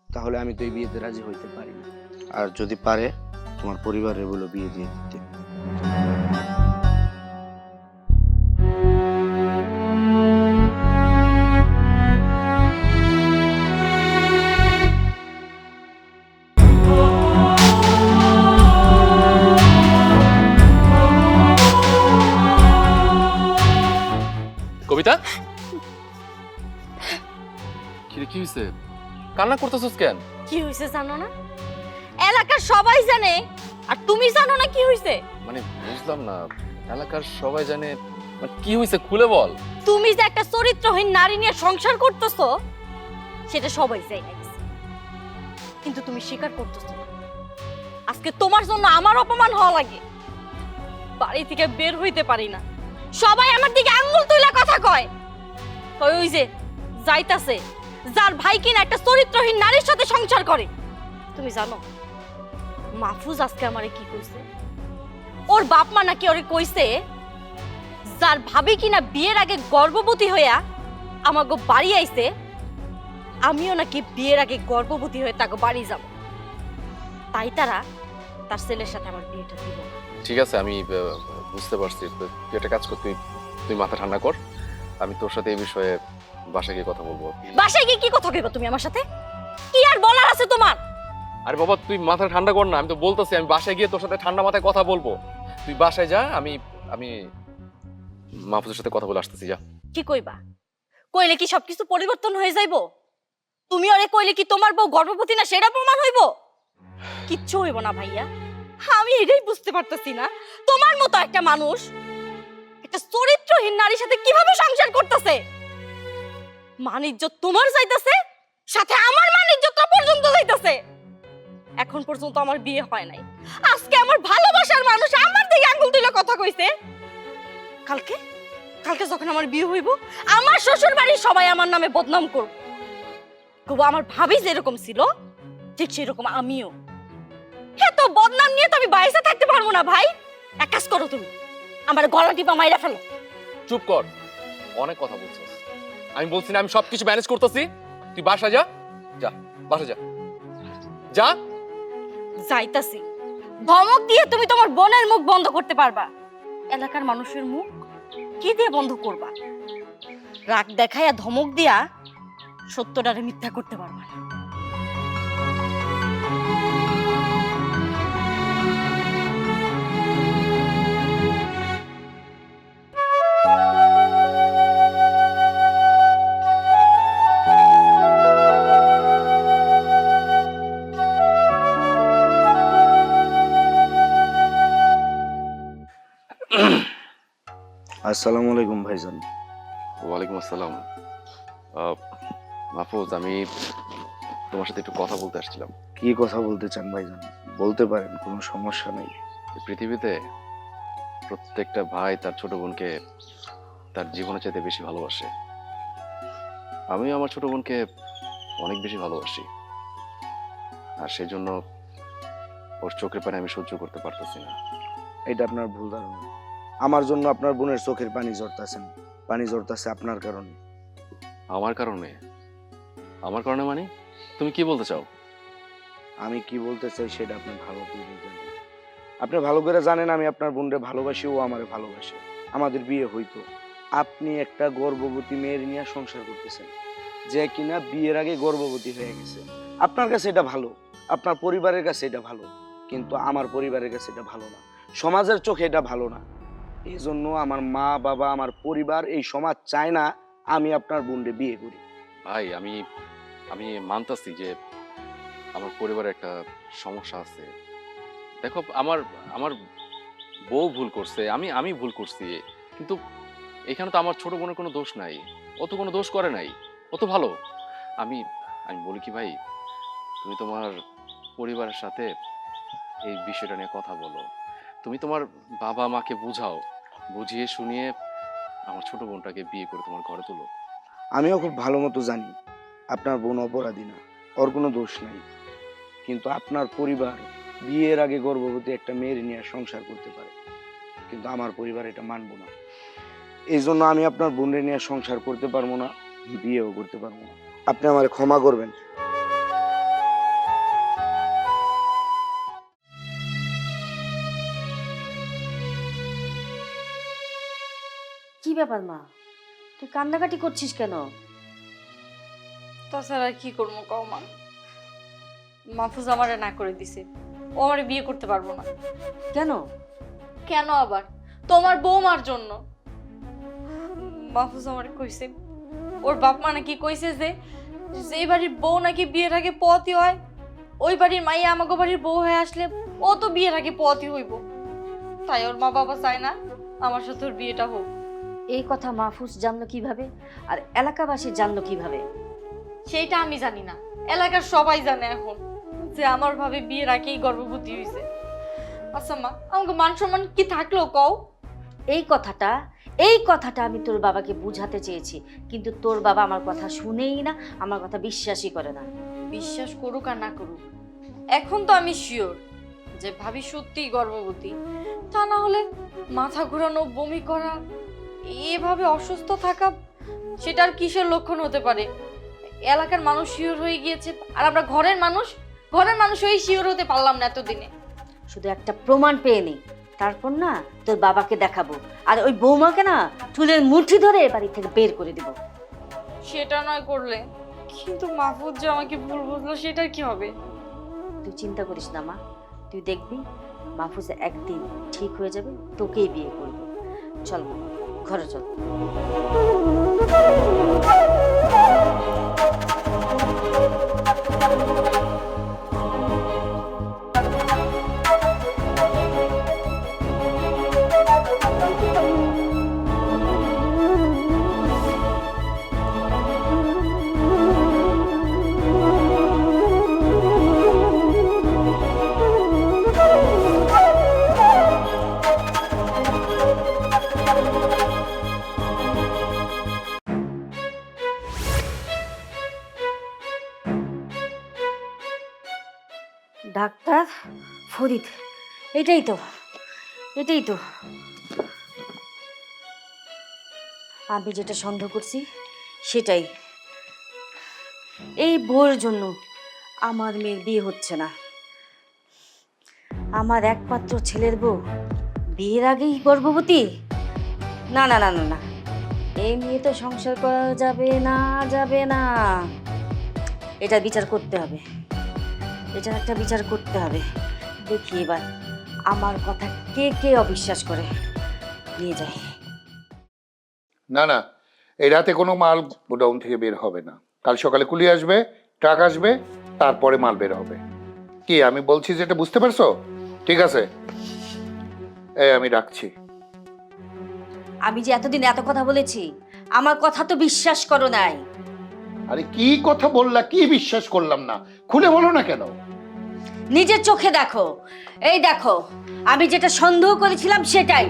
তাহলে আমি তো এই বিয়েতে রাজি হইতে পারি না। আর যদি পারে, তোমার পরিবারের বলে বিয়ে দিয়ে দিতে। কবিতা, কি হয়েছে? কান্না করতেছস কেন? কি হয়েছে জানো না? এলাকার সবাই জানে, আর তুমি জানো না কি হয়েছে? মানে বুঝলাম না, এলাকার সবাই জানে মানে কি হয়েছে খুলে বল। তুমি যে একটা চরিত্রহীন নারী নিয়ে সংসার করতেছো, সেটা সবাই জানে, কিন্তু তুমি স্বীকার করতেছো না। আজকে তোমার জন্য আমার অপমান হওয়া লাগে, বাড়ি থেকে বের হইতে পারি না, সবাই আমার দিকে আঙ্গুল তুলে কথা কয়। ওই যে যাইতাছে, যার ভাই কিনা একটা চরিত্রহীন নারীর সাথে সংসার করে। তুমি জানো মাহফুজ আজকে আমারে কি কইছে? ওর বাপ মা নাকি ওরে কইছে, যার ভাবি কিনা বিয়ের আগে গর্ভবতী হইয়া আমাগো বাড়ি আইছে, আমিও নাকি বিয়ের আগে গর্ভবতী হয়ে তাকে বাড়ি যাব। তাই তারা তার ছেলের সাথে আমার বিয়েটা দিব না। ঠিক আছে, আমি বুঝতে পারছি। তুই একটা কাজ কর, তুই মাথা ঠান্ডা কর, আমি তোর সাথে এই বিষয়ে বাসায় গিয়ে কথা বলবো। বাসায় গিয়ে কি কথা কইবা তুমি আমার সাথে? কি আর বলার আছে তোমার? আরে বাবা, তুই মাথা ঠান্ডা কর না, আমি তো বলতেছি আমি বাসায় গিয়ে তোর সাথে ঠান্ডা মাথায় কথা বলবো। তুই বাসায় যা, আমি মাহফুজের সাথে কথা বলে আসতেছি। যা। কি কইবা? কইলে কি সবকিছু পরিবর্তন হয়ে যাইবো? তুমি ওরে কইলে কি তোমার বউ গর্ভবতী না সেটা প্রমাণ হইব? কিচ্ছু হইব না ভাইয়া। আমি এটাই বুঝতে পারতেছি না, তোমার মতো একটা মানুষ একটা চরিত্রহীন নারীর সাথে কিভাবে সংসার করতেছে। মান-ইজ্জত তোমার যাইতাছে, সাথে আমার মান-ইজ্জতটা পর্যন্ত যাইতাছে। এখন পর্যন্ত আমার বিয়ে হয় নাই, আজকে আমার ভালোবাসার মানুষ আমার দিকে আঙ্গুল তুলে কথা কইছে। কালকে কালকে যখন আমার বিয়ে হইব, আমার শ্বশুর বাড়ির সবাই আমার নামে বদনাম করব। কব আমার ভাবি যেরকম ছিল ঠিক সেরকম আমিও। এত বদনাম নিয়ে তো আমি বাইরে থাকতে পারবো না ভাই। এক কাজ করো, তুমি আমার গলা টিপা মাইরা ফেলো। চুপ কর, অনেক কথা বলছিস। আমি বলছি না আমি সবকিছু ম্যানেজ করতেছি। তুই বাসা যা, যা বাসা যা, যা। যাইতাছি। ধমক দিয়ে তুমি তোমার বোনের মুখ বন্ধ করতে পারবা, এলাকার মানুষের মুখ কি দিয়ে বন্ধ করবা? রাগ দেখাইয়া ধমক দিয়া সত্যটারে মিথ্যা করতে পারবা না। আসসালামু আলাইকুম ভাইজান। ওয়ালাইকুম আসসালাম। মাহফুজ, আমি তোমার সাথে একটু কথা বলতে আসছিলাম। কি কথা বলতে চান ভাইজান? বলতে পারেন, কোনো সমস্যা নেই। এই পৃথিবীতে প্রত্যেকটা ভাই তার ছোট বোনকে তার জীবনের চাইতে বেশি ভালোবাসে। আমিও আমার ছোট বোনকে অনেক বেশি ভালোবাসি, আর সেই জন্য ওর চোখের পানি আমি সহ্য করতে পারতেছি না। এটা আপনার ভুল ধারণা। আমার জন্য আপনার বোনের চোখের পানি ঝরতাছেন, পানি ঝরতাছে আপনার কারণে। আমার কারণে? আমার কারণে মানে তুমি কি বলতে চাও? আমি কি বলতে চাই সেটা আপনি ভালো করে জানেন। আপনি ভালো করে জানেন আমি আপনার বোনরে ভালোবাসি, ও আমারে ভালোবাসে। আমাদের বিয়ে হইতো। আপনি একটা গর্ভবতী মেয়ের নিয়ে সংসার করতেছেন, যে কিনা বিয়ের আগে গর্ভবতী হয়ে গেছে। আপনার কাছে এটা ভালো, আপনার পরিবারের কাছে এটা ভালো, কিন্তু আমার পরিবারের কাছে এটা ভালো না, সমাজের চোখে এটা ভালো না। এই জন্য আমার মা বাবা, আমার পরিবার, এই সমাজ চায় না আমি আপনার বোনরে বিয়ে করি। ভাই, আমি মানতাছি যে আমার পরিবারে একটা সমস্যা আছে। দেখো, আমার আমার বউ ভুল করছে, আমি ভুল করছি, কিন্তু এখানে তো আমার ছোট বোনের কোনো দোষ নাই। ও তো কোনো দোষ করে নাই, ও তো ভালো। আমি আমি বলি কি ভাই, তুমি তোমার পরিবারের সাথে এই বিষয়টা নিয়ে কথা বলো। তুমি তোমার বাবা মাকে বুঝাও, বুঝিয়ে শুনিয়ে আমার ছোট বোনটাকে বিয়ে করে তোমার ঘরে তোলো। আমিও খুব ভালো মতো জানি আপনার বোন অপরাধী না, ওর কোনো দোষ নাই, কিন্তু আপনার পরিবার বিয়ের আগে গর্ভবতী একটা মেয়ের নিয়ে সংসার করতে পারে, কিন্তু আমার পরিবার এটা মানবো না। এই জন্য আমি আপনার বোনের নিয়ে সংসার করতে পারবো না, বিয়েও করতে পারবো না। আপনি আমার ক্ষমা করবেন। কি ব্যাপার মা, তুই কান্নাকাটি করছিস কেন? তাছাড়া আর কি করবো কও মা? মাহফুজ আমারে না করে দিছে, ও আমারে বিয়ে করতে পারবো না। কেন? কেন আবার? তোমার বৌমার জন্য। মাহফুজ আমারে কইছে, ওর বাপ মা নাকি কইছে যে যেই বাড়ির বউ নাকি বিয়ের আগে পতি হয়, ওই বাড়ির মাইয়া আমাকে বাড়ির বউ হয়ে আসলে ও তো বিয়ের আগে পতি হইব। তাই ওর মা বাবা চায় না আমার সাথে ওর বিয়েটা হোক। এই কথা মাহফুজ জানলো কিভাবে, আর এলাকাবাসী জানলো কিভাবে? সেইটা আমি জানি না, এলাকার সবাই জানে এখন যে আমার ভাবে বিয়ের আগেই গর্ভবতী হয়েছে। আচ্ছা মা, আমাকে মান সম্মান কি থাকলো কও? এই কথাটা আমি তোর বাবাকে বুঝাতে চেয়েছি, কিন্তু তোর বাবা আমার কথা শুনেই না, আমার কথা বিশ্বাসই করে না। বিশ্বাস করুক আর না করুক, এখন তো আমি শিওর যে ভাবি সত্যিই গর্ভবতী। তা না হলে মাথা ঘোরানো, বমি করা, এভাবে অসুস্থ থাকা, সেটা আর কিসের লক্ষণ হতে পারে? এলাকার মানুষ শিওর হয়ে গিয়েছে, আর আমরা ঘরের মানুষ হয়ে শিওর হতে পারলাম না এতদিনে। শুধু একটা প্রমাণ পেয়ে নেই, তারপর না তোর বাবাকে দেখাবো, আর ওই বৌমাকে না চুলের মুঠি ধরে বাড়ি থেকে বের করে দিব। সেটা নয় করলে, কিন্তু মাহফুজ যে আমাকে ভুল বুঝলো, সেটার কি হবে? তুই চিন্তা করিস না মা, তুই দেখবি মাহফুজ একদিন ঠিক হয়ে যাবে, তোকেই বিয়ে করবে। চল মা, ঘরে চল। ডাক্তার ফরিদ, এটাই তো আমি যেটা সন্দেহ করছি সেটাই। এই বউয়ের জন্য আমার মেয়ের বিয়ে হচ্ছে না। আমার একমাত্র ছেলের বউ বিয়ের আগেই গর্ভবতী? না না না না না, এই মেয়ে তো সংসার করা যাবে না। এটা বিচার করতে হবে, এটার একটা বিচার করতে হবে। দেখি এবার আমার কথা কে কে অবিশ্বাস করে। নিয়ে যাই। না না, এই রাতে কোনো মাল গোডাউন থেকে বের হবে না। কাল সকালে কুলি আসবে, ট্রাক আসবে, তারপরে মাল বের হবে। কি আমি বলছি যেটা বুঝতে পারছো? ঠিক আছে, এই আমি রাখছি। আমি যে এতদিন এত কথা বলেছি, আমার কথা তো বিশ্বাস করো নাই। আরে কি কথা বললা, কি বিশ্বাস করলাম না? খুলে বলো না কেন? নিজের চোখে দেখো, এই দেখো আমি যেটা সন্দেহ করেছিলাম সেটাই।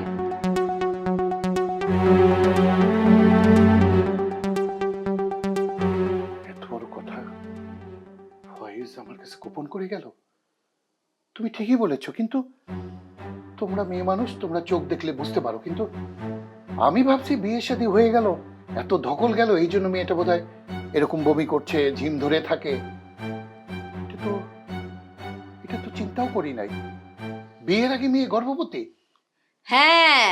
এত বড় কথা ফয়েজ আমার কাছে গোপন করে গেল। তুমি ঠিকই বলেছো, কিন্তু তোমরা মেয়ে মানুষ, তোমরা চোখ দেখলে বুঝতে পারো, কিন্তু আমি ভাবছি বিয়ে শাদী হয়ে গেল, এত ধকল গেল, এই জন্য মেয়েটা বোধহয় এরকম বমি করছে, ঝিম ধরে থাকে। এটা তো চিন্তাও করি নাই, বিয়ের আগে মেয়ে গর্ভবতী। হ্যাঁ,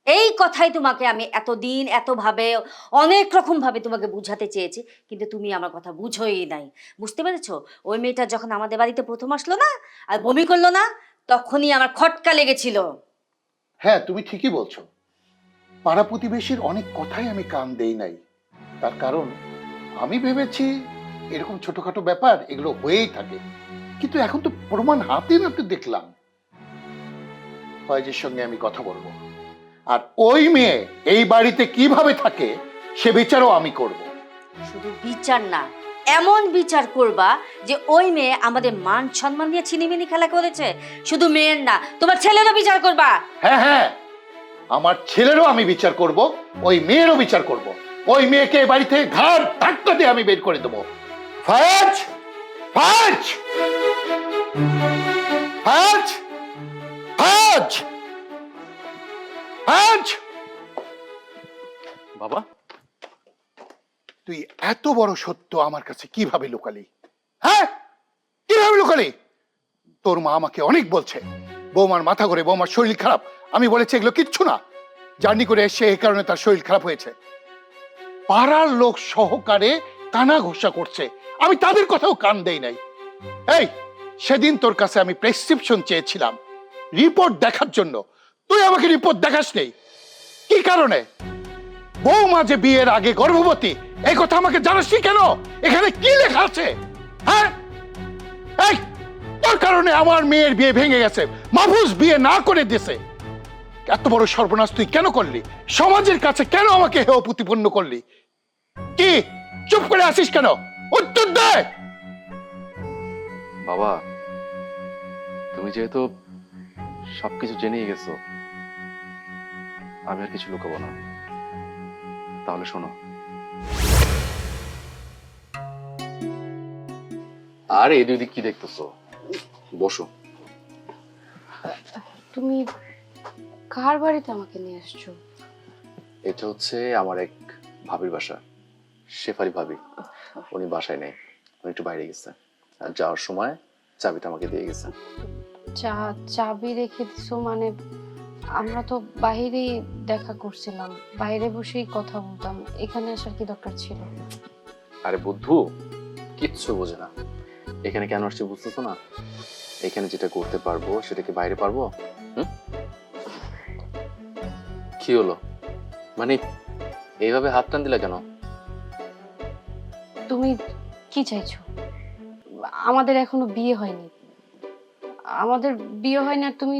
এই কথাই তোমাকে আমি এতদিন এতভাবে অনেক রকম ভাবে তোমাকে বুঝাতে চেয়েছি, কিন্তু তুমি আমার কথা বুঝোই নাই। বুঝতে পেরেছো? ওই মেয়েটা যখন আমাদের বাড়িতে প্রথম আসলো না আর বমি করলো না, তখনই আমার খটকা লেগেছিল। হ্যাঁ, তুমি ঠিকই বলছো। পাড়া প্রতিবেশীর অনেক কথাই আমি কান দেই নাই, তার কারণ আমি ভেবেছি এরকম ছোটখাটো ব্যাপার এগুলো হয়েই থাকে, কিন্তু এখন তো প্রমাণ হাতে নাতে দেখলাম। ফয়েজের সঙ্গে আমি কথা বলবো, আর ওই মেয়ে এই বাড়িতে কিভাবে থাকে সে বিচারও আমি করব। শুধু বিচার না, এমন বিচার করবা যে ওই মেয়ে আমাদের মান সম্মান নিয়ে ছিনিমিনি খেলা করেছে। শুধু মেয়ের না, তোমার ছেলেরও বিচার করবা। হ্যাঁ হ্যাঁ, আমার ছেলেরও আমি বিচার করব, ওই মেয়েরও বিচার করব। ওই মেয়েকে বাড়ি থেকে ঘাড় ধাক্কা দিয়ে আমি বের করে দেবো। ফয়েজ, ফয়েজ! হাজ হাজ হাজ বাবা, তুই এত বড় সত্য আমার কাছে কিভাবে লুকালি? হ্যাঁ, কিভাবে লুকালি? তোর মা আমাকে অনেক বলছে বৌমার মাথা ঘুরে, বৌমার শরীর খারাপ। আমি বলেছি এগুলো কিচ্ছু না, জার্নি করে এসে এই কারণে তার শরীর খারাপ হয়েছে। পাড়ার লোক সহকারে কানা ঘোষা করছে, আমি তাদের কথাও কান দেই নাই। এই সেদিন তোর কাছে আমি প্রেসক্রিপশন চেয়েছিলাম রিপোর্ট দেখার জন্য, তুই আমাকে রিপোর্ট দেখাস নেই। কি কারণে? বৌমা যে বিয়ের আগে গর্ভবতী, এই কথা আমাকে জানাসনি কেন? এখানে কি লেখা আছে? হ্যাঁ, এই তোর কারণে আমার মেয়ের বিয়ে ভেঙে গেছে, মাহফুজ বিয়ে না করে দিয়েছে। এত বড় সর্বনাশ তুই কেন করলি? সমাজের কাছে কেন আমাকে হেয় প্রতিপন্ন করলি? কি চুপ করে আসিস কেন? উত্তর দে। বাবা, তুমি যেহেতু সবকিছু জেনে গেছো, আমি আর কিছু লুকাবো না। তাহলে শোনো। আর এই দুই দিক কি দেখতেছো? বসো। তুমি কার বাড়িতে আমাকে নিয়ে আসছো? এটা হচ্ছে আমার এক ভাবির বাসা, শেফালি ভাবি। উনি বাসায় নেই, উনি একটু বাইরে গেছে। আর যাওয়ার সময় চাবিটা আমাকে দিয়ে গেছে। চাবি রেখে দিছো মানে? আমরা তো বাইরেই দেখা করছিলাম, বাইরে বসেই কথা বলতাম, এখানে আসার কি দরকার ছিল? আরে বুদ্ধু, কিচ্ছু বোঝে না। এখানে কেন আসছি বুঝতেছো না? এখানে যেটা করতে পারবো সেটা কি বাইরে পারবো? কি হলো, মানে এইভাবে হাত টান দিলা কেন? তুমি কি চাইছো? আমাদের এখনো বিয়ে হয়নি, আমাদের বিয়ে হয়নি, আর তুমি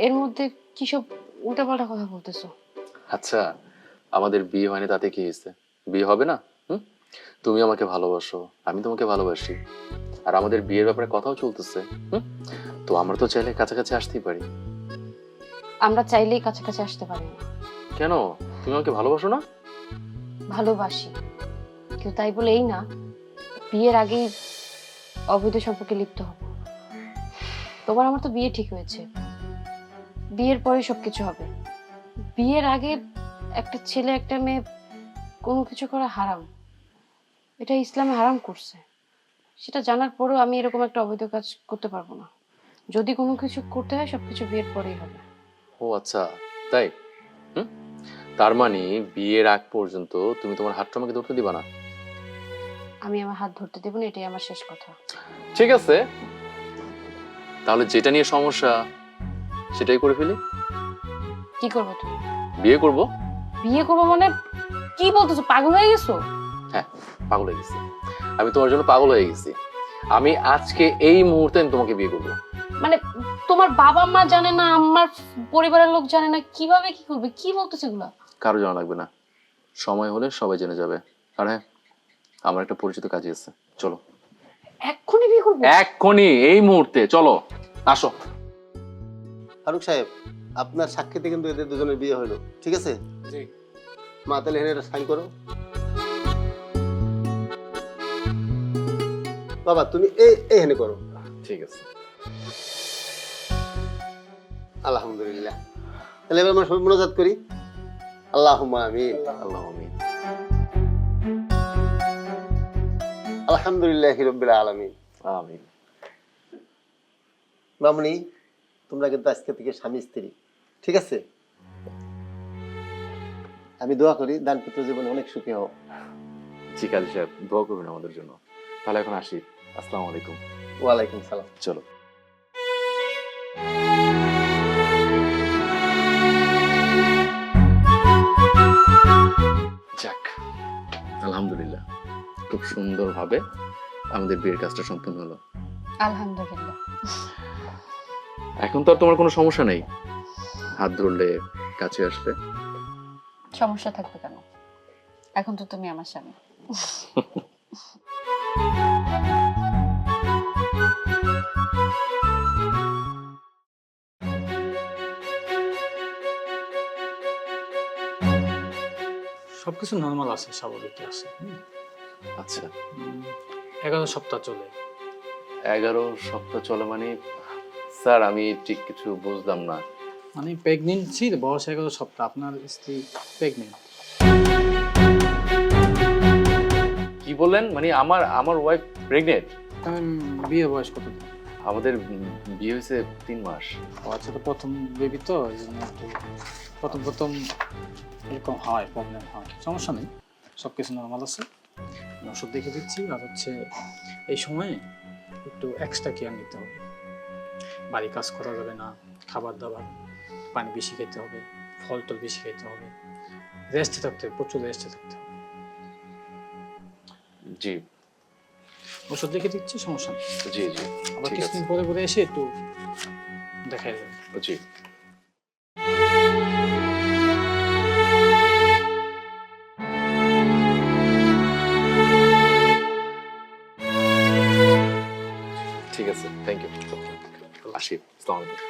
এর মধ্যে কি সব উল্টাপাল্টা কথা বলতেছো? আচ্ছা, আমাদের বিয়ে হয়নি তাতে কি হয়েছে? বিয়ে হবে না? তুমি আমাকে ভালোবাসো, আমি তোমাকে ভালোবাসি, আর আমাদের বিয়ের ব্যাপারে কথাও চলতেছে। তো আমরা তো চাইলে কাছাকাছি আসতেই পারি। আমরা চাইলেই কাছাকাছি আসতে পারি না। কেন? তুমি আমাকে ভালোবাসো না? ভালোবাসি, কিন্তু তাই বলে এই না বিয়ের আগেই অবৈধ সম্পর্কে লিপ্ত হব। তোমার আমার তো বিয়ে ঠিক হয়েছে, বিয়ের পরে সবকিছু হবে। বিয়ের আগে একটা ছেলে একটা মেয়ে কোনো কিছু করা হারাম, এটা ইসলামে হারাম করছে। সেটা জানার পরেও আমি এরকম একটা অবৈধ কাজ করতে পারবো না। যদি কোনো কিছু করতে হয় সবকিছু বিয়ের পরেই হবে। ও আচ্ছা, তাই? তার মানে বিয়ের আগ পর্যন্ত তুমি তোমার হাতটা আমাকে ধরতে দিবা না? আমি আমার হাত ধরতে দেবো না, এটাই আমার শেষ কথা। ঠিক আছে, তাহলে যেটা নিয়ে সমস্যা সেটাই করে ফেলি। কি করবো তুমি? বিয়ে করব। বিয়ে করবো মানে? কি বলতেছো, পাগল হয়ে গেছো? হ্যাঁ, পাগল হয়ে গেছি। আমি তোমার জন্য পাগল হয়ে গেছি। আমি আজকে এই মুহূর্তে আমি তোমাকে বিয়ে করবো। মানে তোমার বাবা মা জানে না, আমার পরিবারের লোক জানে না, কিভাবে কি করবে? কি বলতেছে এগুলা? কারো জানা লাগবে না, সময় হলে সবাই জেনে যাবে। আর হ্যাঁ, আমার একটা পরিচিত কাজে আছে, চলো। এক্ষুনি বিয়ে করবো? এক্ষুনি, এই মুহূর্তে, চলো, আসো। ফারুক সাহেব, আপনার সাক্ষীতে কিন্তু এদের দুজনের বিয়ে হলো, ঠিক আছে? জি। মা তাহলে এখানে সাইন করো। বাবা তুমি এখানে করো। ঠিক আছে। আলহামদুলিল্লাহ। তাহলে এবার আমরা সবাই মোনাজাত করি। আল্লাহুম্মা আমিন। আল্লাহ আমিন। আলহামদুলিল্লাহি রাব্বিল আলামিন। আমিন। মামুনি, তোমরা কিন্তু আজকে থেকে স্বামী স্ত্রী, ঠিক আছে? আমি দোয়া করি দাম্পত্য জীবনে অনেক সুখী হও। জি কাজী সাহেব, দোয়া করবেন আমাদের জন্য। তাহলে এখন আসি, আসসালামু আলাইকুম। ওয়ালাইকুম সালাম। চলো। যাক, আলহামদুলিল্লাহ, খুব সুন্দরভাবে আমাদের বিয়ের কাজটা সম্পন্ন হলো। আলহামদুলিল্লাহ। এখন তো আর তোমার কোনো সমস্যা নেই, হাত ধরলে কাছে আসবে। সমস্যা থাকবে কেন? এখন তো তুমি আমার স্বামী। সবকিছু নর্মাল আছে, স্বাভাবিক আছে। আচ্ছা, 11 সপ্তাহ চলে, 11 সপ্তাহ চলে মানে? স্যার আমি ঠিক কিছু বুঝলাম না। মানে প্রেগনেন্সির বয়স 11 সপ্তাহ, আপনার স্ত্রী প্রেগনেন্ট। কি বললেন? মানে আমার ওয়াইফ প্রেগনেন্ট? বিয়ের বয়স কত? আমাদের বিয়ে হয়েছে 3 মাস। ও আচ্ছা, তো প্রথম বেবি তো এই জন্য একটু প্রথম এরকম হয়, প্রবলেম হয়। সমস্যা নেই, সব কিছু নর্মাল আছে। আমি ওষুধ দেখে দিচ্ছি। আর হচ্ছে এই সময়ে একটু এক্সট্রা কেয়ার নিতে হবে। বাড়ি কাজ করা যাবে না, খাবার দাবার পানি বেশি খেতে হবে, ফল টল বেশি খেতে হবে, রেস্টে থাকতে হবে, প্রচুর রেস্টে থাকতে হবে। জি ওষুধ লিখে দিচ্ছি, সমস্যা নেই। জি জি আবার ঠিক আছে। কিছুদিন পরে পরে এসে একটু দেখাই যাবে। জি ঠিক আছে, থ্যাংক ইউ। আসি, আসসালামু আলাইকুম।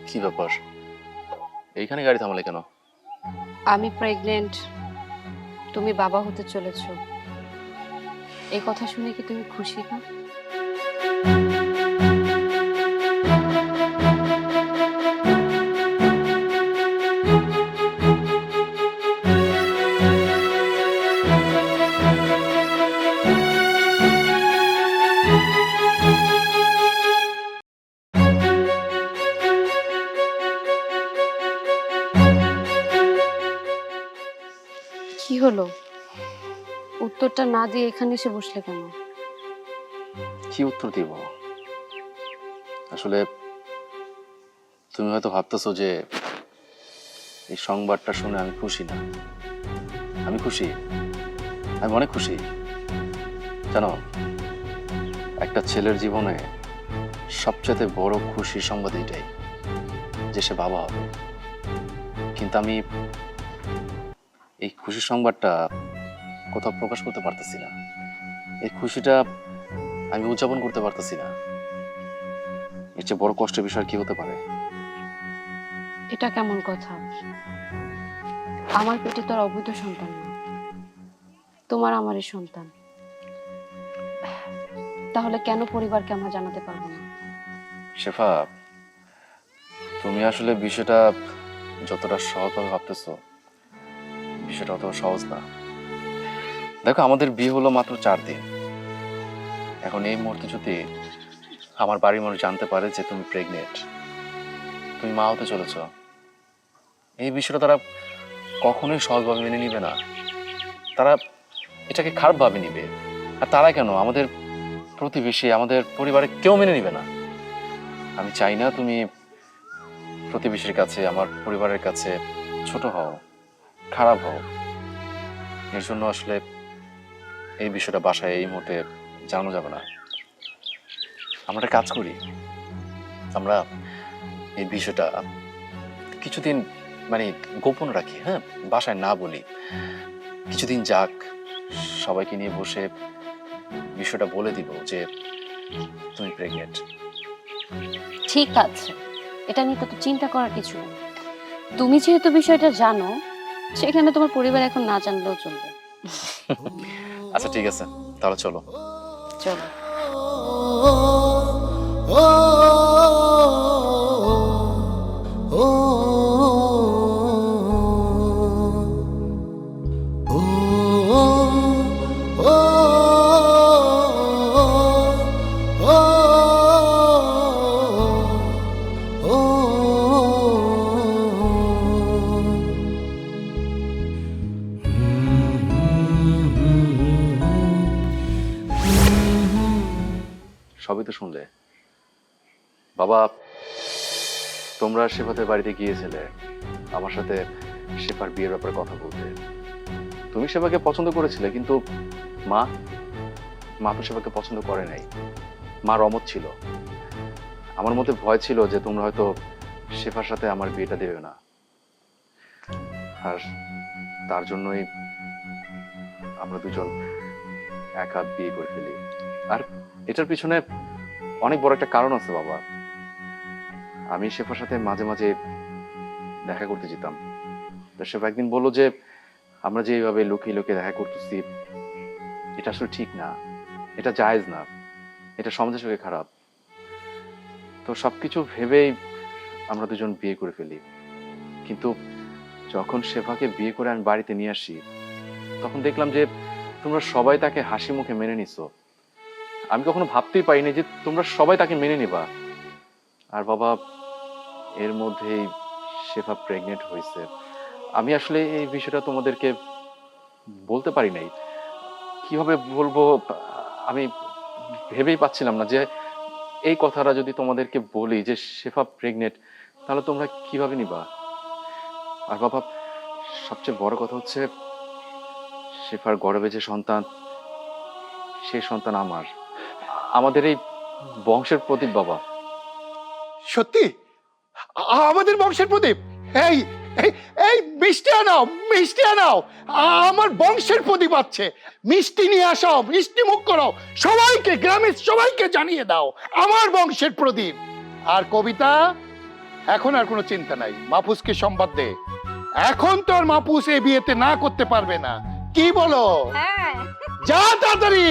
কি ব্যাপার, এইখানে গাড়ি থামালে কেন? আমি প্রেগনেন্ট, তুমি বাবা হতে চলেছো, এই কথা শুনে কি তুমি খুশি না? কি হলো, উত্তরটা না দিয়ে এখানে এসে বসলে কেন? কি উত্তর দিব? আসলে তুমি হয়তো ভাবতেছো যে এই সংবাদটা শুনে আমি খুশি না। আমি খুশি, আমি অনেক খুশি। জানো, একটা ছেলের জীবনে সবচেয়ে বড় খুশির সংবাদ এটাই যে সে বাবা হবে। কিন্তু আমি এই খুশির সংবাদটা কোথাও প্রকাশ করতে পারতেছি না। এই খুশিটা আমি উদযাপন করতে পারতেছি না। এর চেয়ে বড় কষ্টের বিষয় কি হতে পারে? এটা কেমন কথা? আমার পেটে তো আর অবৈধ সন্তান না, তোমার আমারই সন্তান। তাহলে কেন পরিবারকে আমরা জানাতে পারবো না? শেফা, তুমি আসলে বিষয়টা যতটা সহজভাবে ভাবতেছো, বিষয়টা অত সহজ না। দেখো, আমাদের বিয়ে হলো মাত্র 4 দিন। এখন এই মুহূর্তে যদি আমার বাড়ির মানুষ জানতে পারে যে তুমি প্রেগনেন্ট, তুমি মা হতে চলেছ, এই বিষয়টা তারা কখনোই সহজভাবে মেনে নিবে না। তারা এটাকে খারাপভাবে নিবে। আর তারা কেন, আমাদের প্রতিবেশী, আমাদের পরিবারে কেউ মেনে নিবে না। আমি চাই না তুমি প্রতিবেশীর কাছে, আমার পরিবারের কাছে ছোট হও, খারাপ হও। এর জন্য আসলে এই বিষয়টা বাসায় এই মুহূর্তে জানানো যাবে না। আমরা একটা কাজ করি, আমরা এই বিষয়টা কিছুদিন মানে গোপন রাখি। হ্যাঁ, বাসায় না বলি, কিছুদিন যাক, সবাইকে নিয়ে বসে বিষয়টা বলে দিব যে তুমি প্রেগনেন্ট। ঠিক আছে, এটা নিয়ে তো চিন্তা করার কিছু নেই। তুমি যেহেতু বিষয়টা জানো, সেখানে তোমার পরিবার এখন না জানলেও চলবে। আচ্ছা ঠিক আছে, তাহলে চলো। চলো। সবই তো শুনলে। বাবা, তোমরা শেফাদের বাড়িতে গিয়েছিলে আমার সাথে শেফার বিয়ের ব্যাপারে কথা বলতে। তুমি শেফাকে পছন্দ করেছিলে, কিন্তু মা তো শেফাকে পছন্দ করে নাই। মার অমত ছিল। আমার মধ্যে ভয় ছিল যে তোমরা হয়তো শেফার সাথে আমার বিয়েটা দেবে না, আর তার জন্যই আমরা দুজন একা বিয়ে করে ফেলি। আর এটার পিছনে অনেক বড় একটা কারণ আছে বাবা। আমি শেফার সাথে মাঝে মাঝে দেখা করতে যেতাম। তো শেফা একদিন বললো যে আমরা যে এইভাবে লুকিয়ে লুকিয়ে দেখা করতেছি এটা আসলে ঠিক না, এটা জায়েজ না, এটা সমাজের চোখে খারাপ। তো সবকিছু ভেবেই আমরা দুজন বিয়ে করে ফেলি। কিন্তু যখন শেফাকে বিয়ে করে আমি বাড়িতে নিয়ে আসি তখন দেখলাম যে তোমরা সবাই তাকে হাসি মুখে মেনে নিছো। আমি কখনো ভাবতেই পারিনি যে তোমরা সবাই তাকে মেনে নিবা। আর বাবা, এর মধ্যেই শেফা প্রেগনেন্ট হয়েছে। আমি আসলে এই বিষয়টা তোমাদেরকে বলতে পারি নাই, কিভাবে বলবো আমি ভেবেই পাচ্ছিলাম না যে এই কথাটা যদি তোমাদেরকে বলি যে শেফা প্রেগনেন্ট তাহলে তোমরা কিভাবে নিবা। আর বাবা, সবচেয়ে বড় কথা হচ্ছে শেফার গর্ভে যে সন্তান, সেই সন্তান আমাদের এই বংশের প্রদীপ বাবা। সত্যি আমাদের বংশের প্রদীপ? এই এই এই মিষ্টি আনাও, মিষ্টি আনাও, আমার বংশের প্রদীপ আছে। মিষ্টি নিয়ে আসো, মিষ্টি মুখ করো, সবাইকে, গ্রামের সবাইকে জানিয়ে দাও আমার বংশের প্রদীপ। আর কবিতা, এখন আর কোনো চিন্তা নাই, মাহফুজকে সংবাদ দে। এখন তো আর মাহফুজ এই বিয়েতে না করতে পারবে না, কি বলো? হ্যাঁ যা তাড়াতাড়ি।